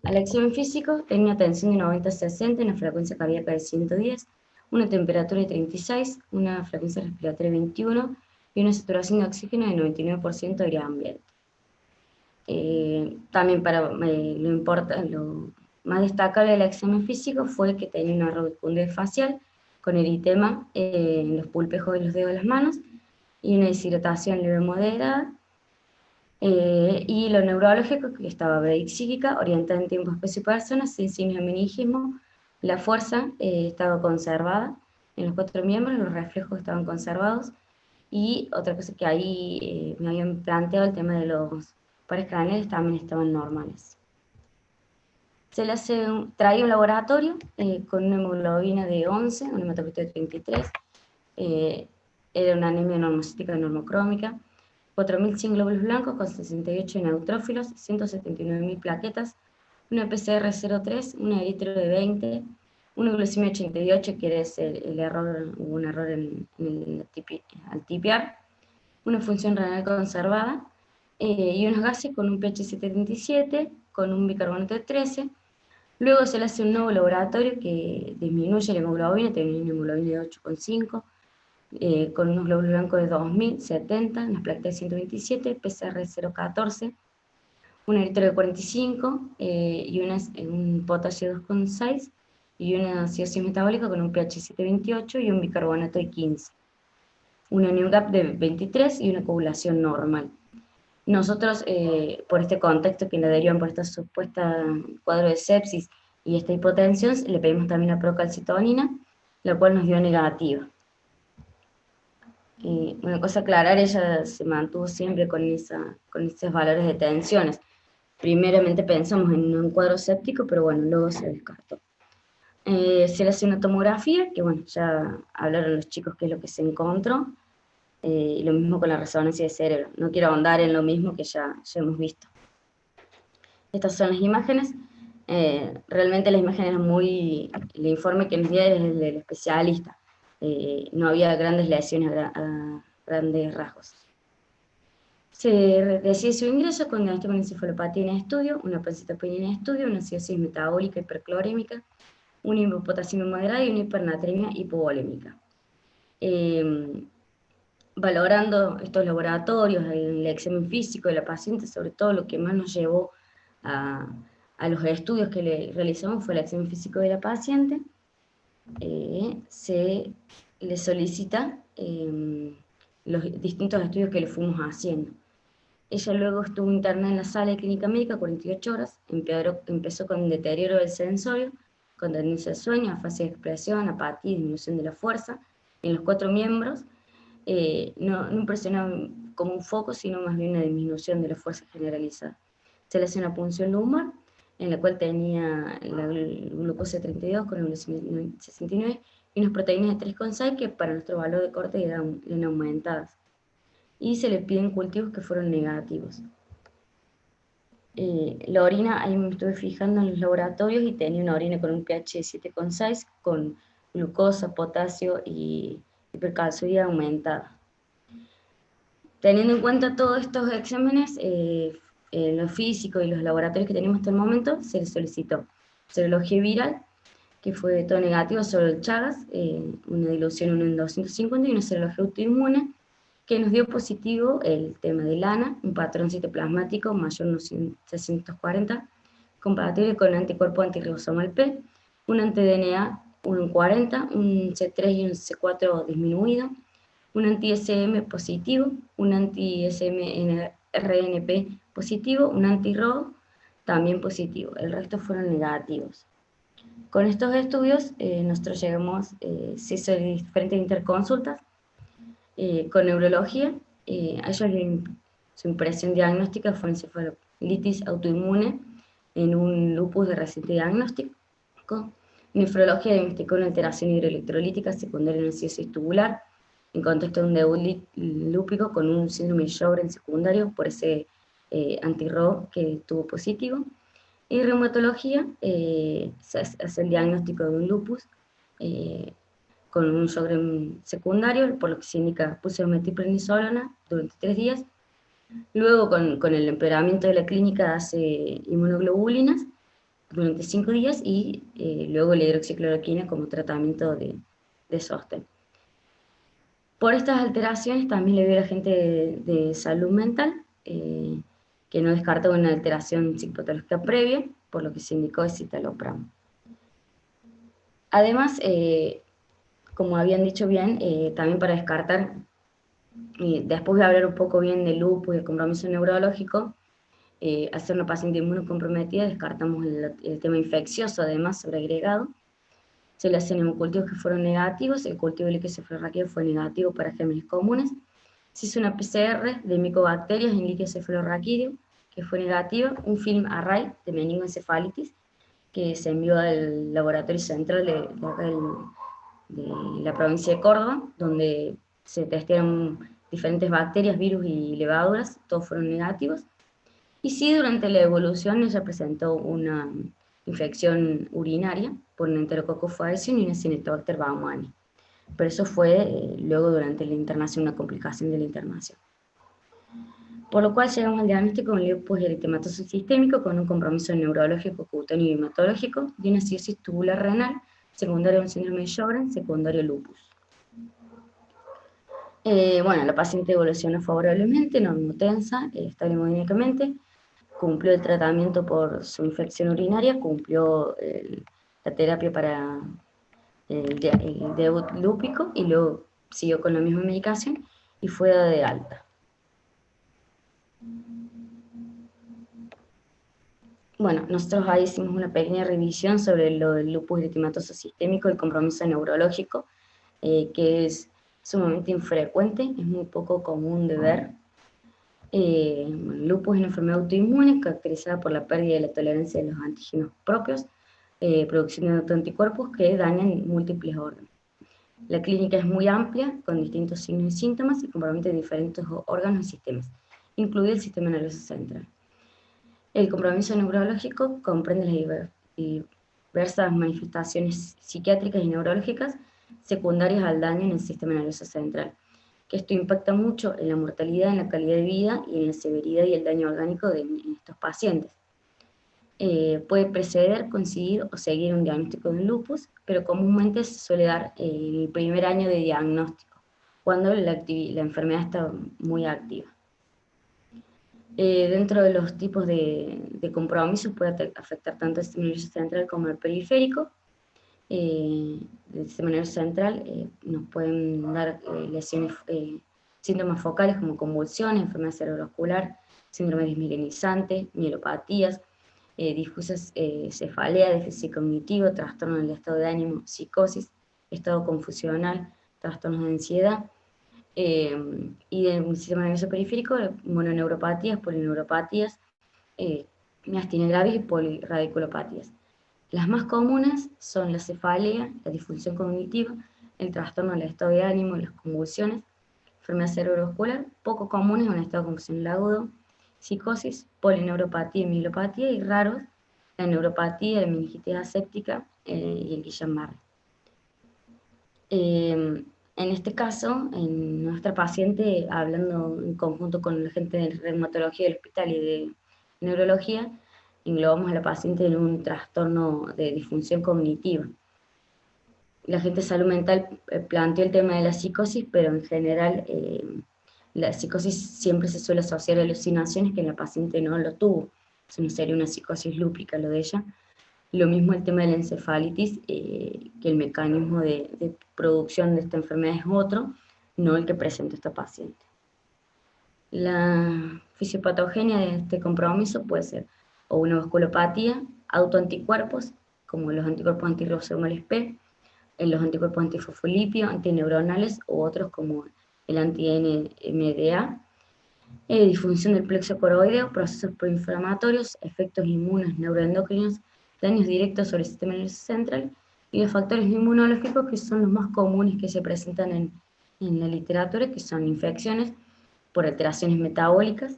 Al examen físico tenía una tensión de 90-60, una frecuencia cardíaca de 110, una temperatura de 36, una frecuencia respiratoria de 21 y una saturación de oxígeno de 99% de aire ambiente. También lo más destacable del examen físico fue que tenía una rubicundez facial con eritema en los pulpejos de los dedos de las manos y una deshidratación leve moderada. Y lo neurológico, que estaba bradixíquica, orientada en tiempo, espacio y personas, sin signos de meningismo. La fuerza estaba conservada en los 4 miembros, los reflejos estaban conservados. Y otra cosa que ahí me habían planteado, el tema de los pares craneales también estaban normales. Se le traía un laboratorio con una hemoglobina de 11, un hematocrito de 33, era una anemia normocítica normocrómica, 4.100 glóbulos blancos con 68 neutrófilos, 179.000 plaquetas, una PCR 0,3, un eritro de 20, una glucemia 88, que es el error, hubo un error al tipear, una función renal conservada, y unos gases con un pH 77, con un bicarbonato de 13. Luego se le hace un nuevo laboratorio que disminuye la hemoglobina, tenía una hemoglobina de 8,5, con unos glóbulos blancos de 2070, unas plaquetas de 127, PCR 0,14, un eritro de 45 y un potasio 2,6 y una acidosis metabólica con un pH 7,28 y un bicarbonato de 15. Una NEWGAP de 23 y una coagulación normal. Nosotros, por este contexto que le derivan por esta supuesta cuadro de sepsis y esta hipotensión, le pedimos también la procalcitonina, la cual nos dio negativa. Una cosa a aclarar, ella se mantuvo siempre con esos valores de tensiones. Primeramente pensamos en un cuadro séptico, pero bueno, luego se descartó. Se le hace una tomografía, que bueno, ya hablaron los chicos qué es lo que se encontró, y lo mismo con la resonancia de cerebro. No quiero ahondar en lo mismo que ya hemos visto. Estas son las imágenes. Realmente la imagen era el informe que nos dio era el del especialista. No había grandes lesiones a grandes rasgos. Se decide su ingreso con diagnóstico de encefalopatía en estudio, una pancitopenia en estudio, una acidosis metabólica hiperclorémica, una hipopotasemia moderada y una hipernatremia hipovolémica. Valorando estos laboratorios, el examen físico de la paciente, sobre todo lo que más nos llevó a los estudios que le realizamos fue el examen físico de la paciente. Se le solicita los distintos estudios que le fuimos haciendo. Ella luego estuvo interna en la sala de clínica médica 48 horas, empezó con deterioro del sensorio, con tendencia al sueño, afasia de expresión, apatía, disminución de la fuerza en los 4 miembros. No impresionaba como un foco, sino más bien una disminución de la fuerza generalizada. Se le hace una punción lumbar, en la cual tenía la glucosa 32 con el 69 y unas proteínas de 3,6 que para nuestro valor de corte eran aumentadas. Y se le piden cultivos que fueron negativos. La orina, ahí me estuve fijando en los laboratorios y tenía una orina con un pH de 7,6 con glucosa, potasio y hipercalciuria aumentada. Teniendo en cuenta todos estos exámenes, lo físico y los laboratorios que tenemos hasta el momento, se le solicitó serología viral, que fue todo negativo, solo el Chagas, una dilución 1 en 250 y una serología autoinmune, que nos dio positivo el tema del ANA, un patrón citoplasmático mayor a 640, compatible con el anticuerpo antirribosomal P, un anti-DNA 1 en 40, un C3 y un C4 disminuido, un anti-SM positivo, un anti-SM-RNP positivo, un anti-RO también positivo, el resto fueron negativos. Con estos estudios nosotros llegamos, se hizo diferentes interconsultas, con neurología, a ellos su impresión diagnóstica fue encefalitis autoinmune en un lupus de reciente diagnóstico. Nefrología diagnosticó una alteración hidroelectrolítica secundaria en acidosis tubular, en contexto de un debut lúpico con un síndrome de Sjögren secundario por ese anti-RO que tuvo positivo. Y reumatología, se hace el diagnóstico de un lupus, con un Sjögren secundario, por lo que se indica pulso de metilprednisolona durante 3 días. Luego, con el empeoramiento de la clínica, hace inmunoglobulinas durante 5 días y luego la hidroxicloroquina como tratamiento de sostén. Por estas alteraciones también le vio a la gente de salud mental, que no descarta una alteración psicopatológica previa, por lo que se indicó escitalopram. Además, como habían dicho bien, también para descartar, después de hablar un poco bien del lupus y el compromiso neurológico, al ser una paciente inmunocomprometida, descartamos el tema infeccioso, además, sobreagregado. Se le hacen hemocultivos que fueron negativos, el cultivo de líquido cefalorraquídeo fue negativo para gérmenes comunes. Se hizo una PCR de micobacterias en líquido cefalorraquídeo, que fue negativa, un film array de meningoencefalitis, que se envió al laboratorio central de la provincia de Córdoba, donde se testearon diferentes bacterias, virus y levaduras, todos fueron negativos. Y sí, durante la evolución ella presentó una infección urinaria por un Enterococcus faecium y una Cinetobacter baumannii. Pero eso fue luego durante la internación, una complicación de la internación. Por lo cual llegamos al diagnóstico de lupus eritematoso sistémico con un compromiso neurológico, cutáneo y hematológico y una cirrosis tubular renal, secundario a un síndrome de Sjögren, secundario lupus. Bueno, la paciente evolucionó favorablemente, normotensa, estable hemodinámicamente, cumplió el tratamiento por su infección urinaria, cumplió la terapia para el debut lúpico y luego siguió con la misma medicación y fue dada de alta. Bueno, nosotros ahí hicimos una pequeña revisión sobre lo del lupus eritematoso sistémico y compromiso neurológico, que es sumamente infrecuente, es muy poco común de ver. El lupus es una enfermedad autoinmune caracterizada por la pérdida de la tolerancia de los antígenos propios, producción de autoanticuerpos que dañan múltiples órganos. La clínica es muy amplia, con distintos signos y síntomas y compromete diferentes órganos y sistemas, incluido el sistema nervioso central. El compromiso neurológico comprende las diversas manifestaciones psiquiátricas y neurológicas secundarias al daño en el sistema nervioso central, que esto impacta mucho en la mortalidad, en la calidad de vida y en la severidad y el daño orgánico en estos pacientes. Puede preceder, coincidir o seguir un diagnóstico de lupus, pero comúnmente se suele dar en el primer año de diagnóstico, cuando la enfermedad está muy activa. Dentro de los tipos de compromisos puede afectar tanto el sistema nervioso central como el periférico. El sistema nervioso central nos pueden dar lesiones, síntomas focales como convulsiones, enfermedad cerebrovascular, síndrome desmielinizante, mielopatías, difusas cefalea, déficit cognitivo, trastorno del estado de ánimo, psicosis, estado confusional, trastornos de ansiedad. Y del sistema nervioso periférico, mononeuropatías, polineuropatías, miastenia gravis y polirradiculopatías. Las más comunes son la cefalea, la disfunción cognitiva, el trastorno del estado de ánimo, las convulsiones, enfermedad cerebrovascular, poco comunes un estado confusional agudo, psicosis, polineuropatía y mielopatía, y raros, la neuropatía, la meningitis aséptica y el Guillain-Barré. En este caso, en nuestra paciente, hablando en conjunto con la gente de reumatología del hospital y de neurología, englobamos a la paciente en un trastorno de disfunción cognitiva. La gente de salud mental planteó el tema de la psicosis, pero en general la psicosis siempre se suele asociar a alucinaciones, que la paciente no lo tuvo. Eso no sería una psicosis lúpica lo de ella. Lo mismo el tema de la encefalitis, que el mecanismo de producción de esta enfermedad es otro, no el que presenta esta paciente. La fisiopatogenia de este compromiso puede ser o una vasculopatía, autoanticuerpos, como los anticuerpos antirribosomales P, los anticuerpos antifosfolipio, antineuronales, u otros como el anti-NMDA, disfunción del plexo coroideo, procesos proinflamatorios, efectos inmunos neuroendocrinos, daños directos sobre el sistema nervioso central, y los factores inmunológicos, que son los más comunes que se presentan en la literatura, que son infecciones por alteraciones metabólicas,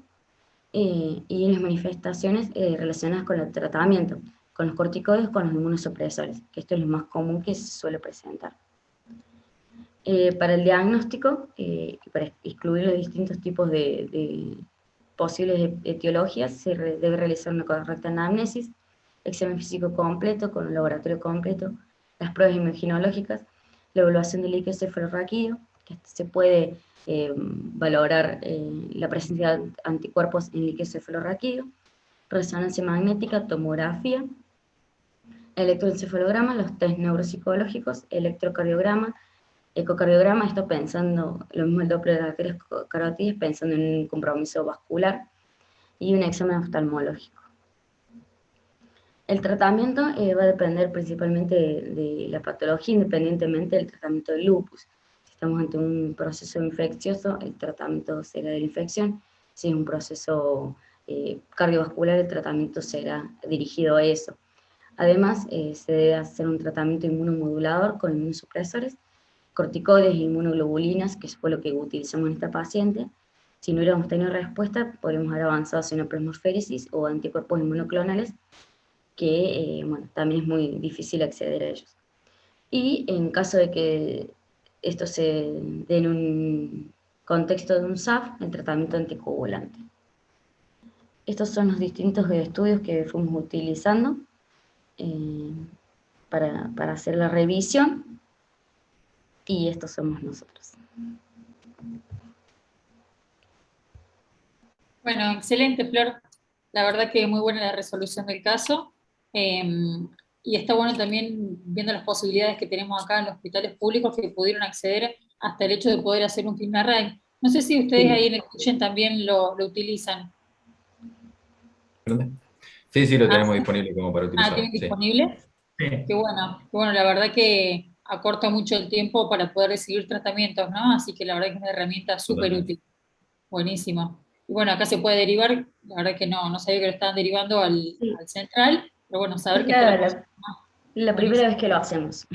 y las manifestaciones relacionadas con el tratamiento, con los corticoides, con los inmunosupresores, que esto es lo más común que se suele presentar. Para el diagnóstico, para excluir los distintos tipos de posibles etiologías, se debe realizar una correcta anamnesis, examen físico completo con un laboratorio completo, las pruebas imaginológicas, la evaluación del líquido cefalorraquídeo, que se puede valorar la presencia de anticuerpos en líquido cefalorraquídeo, resonancia magnética, tomografía, electroencefalograma, los test neuropsicológicos, electrocardiograma, ecocardiograma, esto pensando, lo mismo el Doppler de arterias carótidas, pensando en un compromiso vascular, y un examen oftalmológico. El tratamiento va a depender principalmente de la patología, independientemente del tratamiento del lupus. Si estamos ante un proceso infeccioso, el tratamiento será de la infección. Si es un proceso cardiovascular, el tratamiento será dirigido a eso. Además, se debe hacer un tratamiento inmunomodulador con inmunosupresores, corticoides e inmunoglobulinas, que fue lo que utilizamos en esta paciente. Si no hubiéramos tenido respuesta, podríamos haber avanzado hacia una plasmaféresis o anticuerpos inmunoclonales, que bueno, también es muy difícil acceder a ellos. Y en caso de que esto se dé en un contexto de un SAF, el tratamiento anticoagulante. Estos son los distintos estudios que fuimos utilizando para hacer la revisión, y estos somos nosotros. Bueno, excelente, Flor. La verdad que es muy buena la resolución del caso. Y está bueno también viendo las posibilidades que tenemos acá en los hospitales públicos que pudieron acceder hasta el hecho de poder hacer un film array. No sé si ustedes ahí en el Cuyen también lo utilizan. Sí, sí, lo Ah, tenemos disponible como para ¿tienen utilizar, sí. disponible? Sí. Qué bueno, la verdad que acorta mucho el tiempo para poder recibir tratamientos, ¿no? Así que la verdad que es una herramienta súper Totalmente. útil. Buenísimo. Y bueno, acá se puede derivar, la verdad que no sabía que lo estaban derivando Sí, al central, pero bueno, saber es que está la posibilidad. la primera Buenísimo, vez que lo hacemos.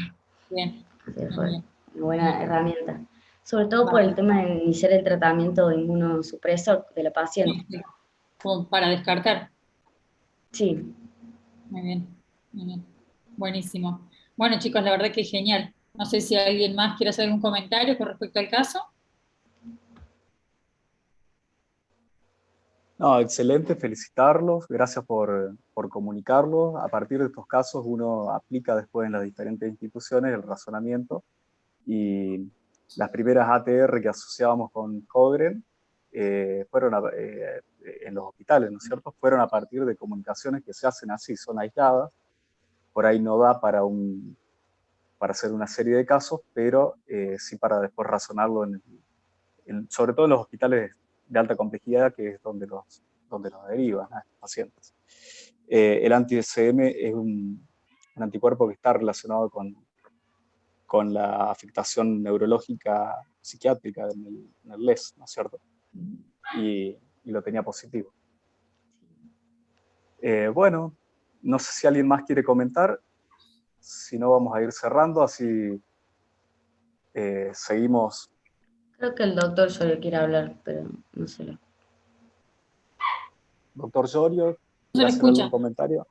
bien, Así que bien, fue bien. una buena herramienta. Sobre todo por Va, el tema de iniciar el tratamiento de inmunosupresor de la paciente. sí, sí, como para descartar. Sí, Muy bien, muy bien. Buenísimo. Bueno, chicos, la verdad que genial. No sé si alguien más quiere hacer algún comentario con respecto al caso. No, excelente, felicitarlos, gracias por comunicarlo. A partir de estos casos uno aplica después en las diferentes instituciones el razonamiento y las primeras ATR que asociábamos con Cogren en los hospitales, ¿no es cierto? Fueron a partir de comunicaciones que se hacen así, son aisladas, por ahí no da para hacer una serie de casos, pero sí para después razonarlo sobre todo en los hospitales de alta complejidad, que es donde los derivan a estos pacientes. El anti-SM es un anticuerpo que está relacionado con la afectación neurológica psiquiátrica en el LES, ¿no es cierto? Y lo tenía positivo. Bueno, no sé si alguien más quiere comentar, si no vamos a ir cerrando, así seguimos. creo que el doctor solo quiere hablar, pero no sé. Doctor Llorio, No se ¿quiere lo hacer algún escucha. comentario?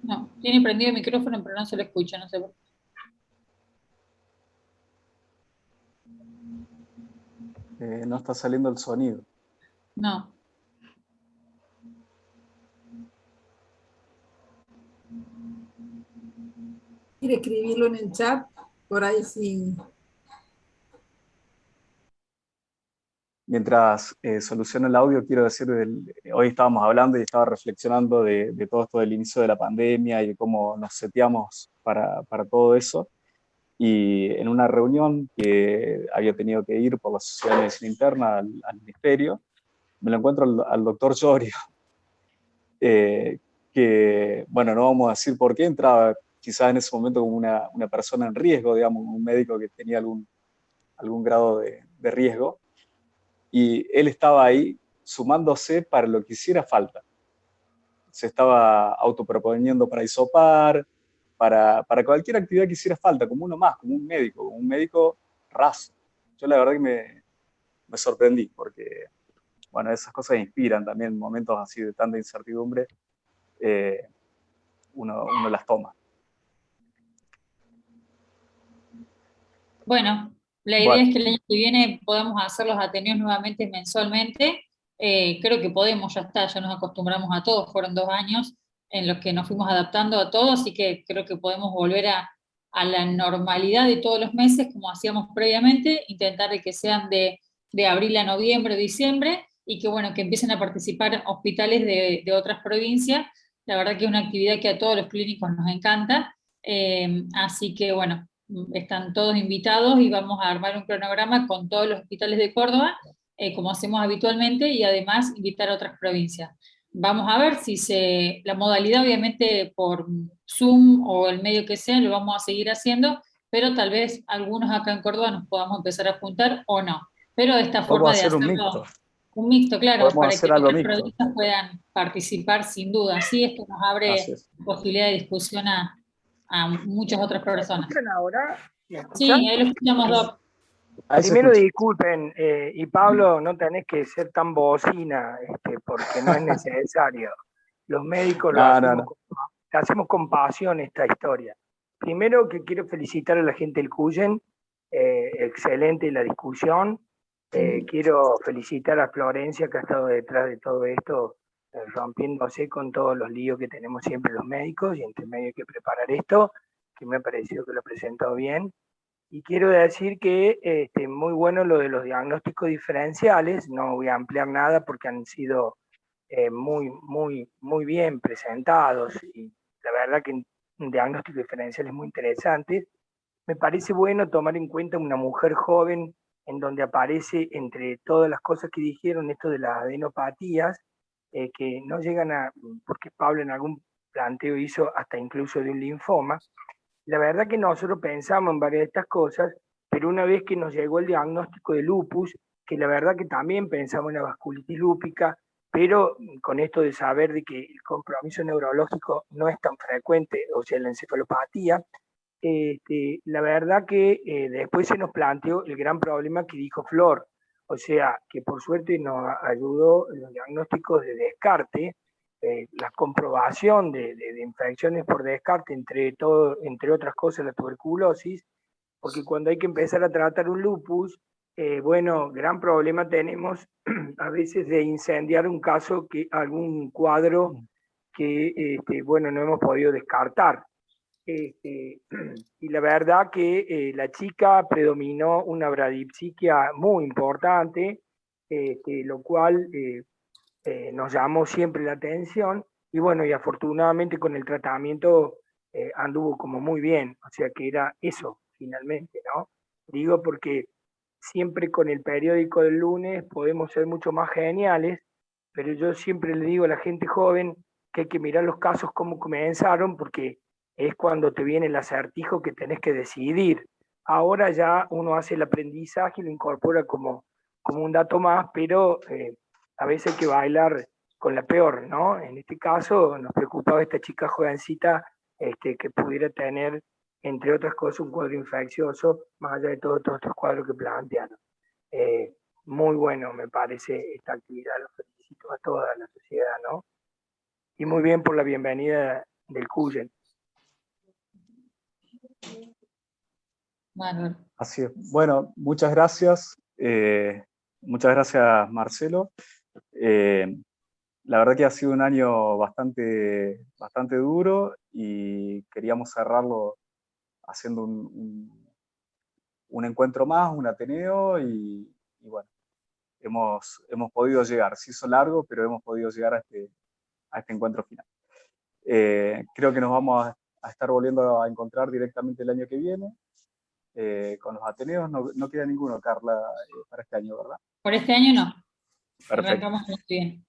No, tiene prendido el micrófono, pero no se lo escucha, no sé por qué. No está saliendo el sonido. No. ¿Quiere escribirlo en el chat? Por ahí sí. Mientras soluciono el audio, quiero decir, hoy estábamos hablando y estaba reflexionando de todo esto del inicio de la pandemia y de cómo nos seteamos para todo eso. Y en una reunión que había tenido que ir por la Sociedad de Medicina Interna al ministerio, me lo encuentro al doctor Llorio, que, bueno, no vamos a decir por qué, entraba quizás en ese momento como una persona en riesgo, digamos, un médico que tenía algún grado de riesgo, y él estaba ahí sumándose para lo que hiciera falta. Se estaba autoproponiendo para hisopar, para cualquier actividad que hiciera falta, como uno más, como un médico raso. Yo la verdad que me sorprendí, porque, bueno, esas cosas inspiran también en momentos así de tanta incertidumbre, uno las toma. Bueno, la idea Bueno, es que el año que viene podamos hacer los Ateneos nuevamente mensualmente. Creo que podemos, ya está, ya nos acostumbramos a todos, fueron 2 años en los que nos fuimos adaptando a todo, así que creo que podemos volver a la normalidad de todos los meses, como hacíamos previamente, intentar de que sean de abril a noviembre, diciembre, y que bueno, que empiecen a participar hospitales de otras provincias. La verdad que es una actividad que a todos los clínicos nos encanta, así que bueno, están todos invitados y vamos a armar un cronograma con todos los hospitales de Córdoba, como hacemos habitualmente, y además invitar a otras provincias. Vamos a ver si la modalidad obviamente por Zoom o el medio que sea, lo vamos a seguir haciendo, pero tal vez algunos acá en Córdoba nos podamos empezar a juntar o no. Pero de esta podemos forma de hacer un hacerlo, mixto, un mixto, claro, podemos para que hacer algo otras mixto, provincias puedan participar sin duda. Sí, esto nos así abre es. posibilidad de discusión a muchas otras ¿Me personas. escuchan ahora? ¿Me Sí, escuchan? ahí lo escuchamos, Doc. Ahí se Primero escucha. disculpen, y Pablo, no tenés que ser tan bocina, porque no es necesario. Los médicos No. hacemos con pasión esta historia. Primero que quiero felicitar a la gente del Cuyen, excelente la discusión. Quiero felicitar a Florencia que ha estado detrás de todo esto, rompiéndose con todos los líos que tenemos siempre los médicos y entre medio hay que preparar esto. que me ha parecido que lo ha presentado bien. Y quiero decir que muy bueno lo de los diagnósticos diferenciales, no voy a ampliar nada porque han sido muy bien presentados y la verdad que un diagnóstico diferencial es muy interesante. Me parece bueno tomar en cuenta una mujer joven en donde aparece entre todas las cosas que dijeron esto de las adenopatías, que no llegan a, porque Pablo en algún planteo hizo hasta incluso de un linfoma. La verdad que nosotros pensamos en varias de estas cosas, pero una vez que nos llegó el diagnóstico de lupus, que la verdad que también pensamos en la vasculitis lúpica, pero con esto de saber de que el compromiso neurológico no es tan frecuente, o sea, la encefalopatía, la verdad que después se nos planteó el gran problema que dijo Flor, o sea, que por suerte nos ayudó en los diagnósticos de descarte, la comprobación de infecciones por descarte, entre otras cosas la tuberculosis, porque cuando hay que empezar a tratar un lupus, bueno, gran problema tenemos a veces de incendiar un caso, algún cuadro que, bueno, no hemos podido descartar. Y la verdad que la chica predominó una bradipsiquia muy importante, lo cual nos llamó siempre la atención, y bueno, y afortunadamente con el tratamiento anduvo como muy bien, o sea que era eso, finalmente, ¿no? Digo porque siempre con el periódico del lunes podemos ser mucho más geniales, pero yo siempre le digo a la gente joven que hay que mirar los casos cómo comenzaron, porque es cuando te viene el acertijo que tenés que decidir. Ahora ya uno hace el aprendizaje y lo incorpora como un dato más, pero a veces hay que bailar con la peor, ¿no? En este caso nos preocupaba esta chica jovencita que pudiera tener, entre otras cosas, un cuadro infeccioso, más allá de todos estos cuadros que plantearon. Muy bueno me parece esta actividad, los felicito a toda la sociedad, ¿no? Y muy bien por la bienvenida del CUYEN. Manuel. Así es. Bueno, muchas gracias. Muchas gracias, Marcelo. La verdad que ha sido un año bastante duro y queríamos cerrarlo haciendo un encuentro más, un Ateneo, y bueno, hemos podido llegar. Se hizo largo, pero hemos podido llegar a este encuentro final. Creo que nos vamos a estar volviendo a encontrar directamente el año que viene. Con los Ateneos no queda ninguno, Carla, para este año, ¿verdad? Por este año no. Perfecto. Arrancamos muy bien.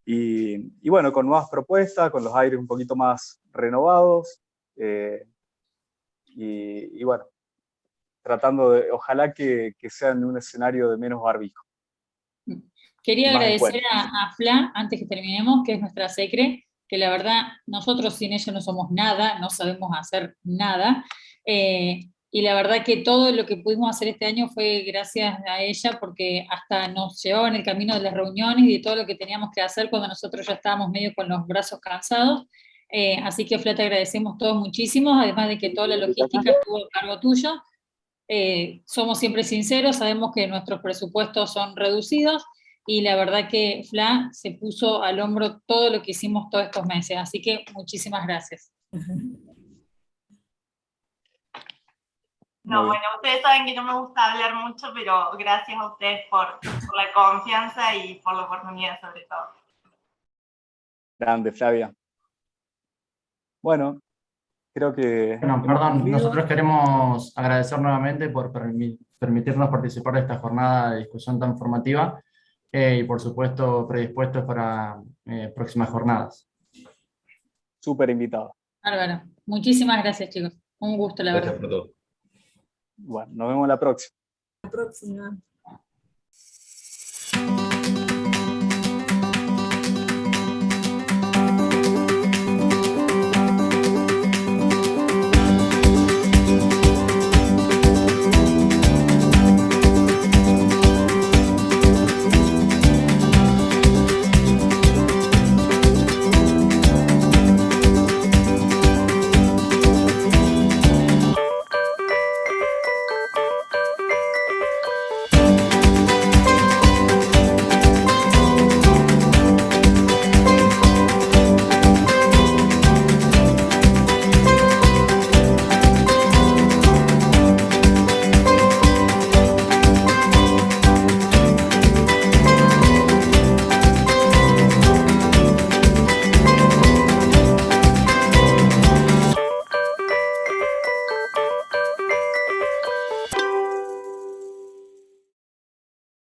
Y bueno, con nuevas propuestas, con los aires un poquito más renovados, y bueno, tratando de, ojalá que sea en un escenario de menos barbijo. Quería agradecer a Fla, antes que terminemos, que es nuestra secre, que la verdad, nosotros sin ella no somos nada, no sabemos hacer nada, y la verdad que todo lo que pudimos hacer este año fue gracias a ella, porque hasta nos llevaba en el camino de las reuniones y de todo lo que teníamos que hacer cuando nosotros ya estábamos medio con los brazos cansados. Así que, Fla, te agradecemos todos muchísimo, además de que toda la logística estuvo a cargo tuyo. Somos siempre sinceros, sabemos que nuestros presupuestos son reducidos, y la verdad que Fla se puso al hombro todo lo que hicimos todos estos meses, así que muchísimas gracias. No, bueno, ustedes saben que no me gusta hablar mucho, pero gracias a ustedes por la confianza y por la oportunidad sobre todo. Grande, Flavia. Bueno, creo que... Bueno, perdón, nosotros queremos agradecer nuevamente por permitirnos participar de esta jornada de discusión tan formativa, y por supuesto predispuestos para próximas jornadas. Súper invitado. Bárbaro. Muchísimas gracias, chicos. Un gusto, la verdad. Gracias por todo. Bueno, nos vemos la próxima. La próxima.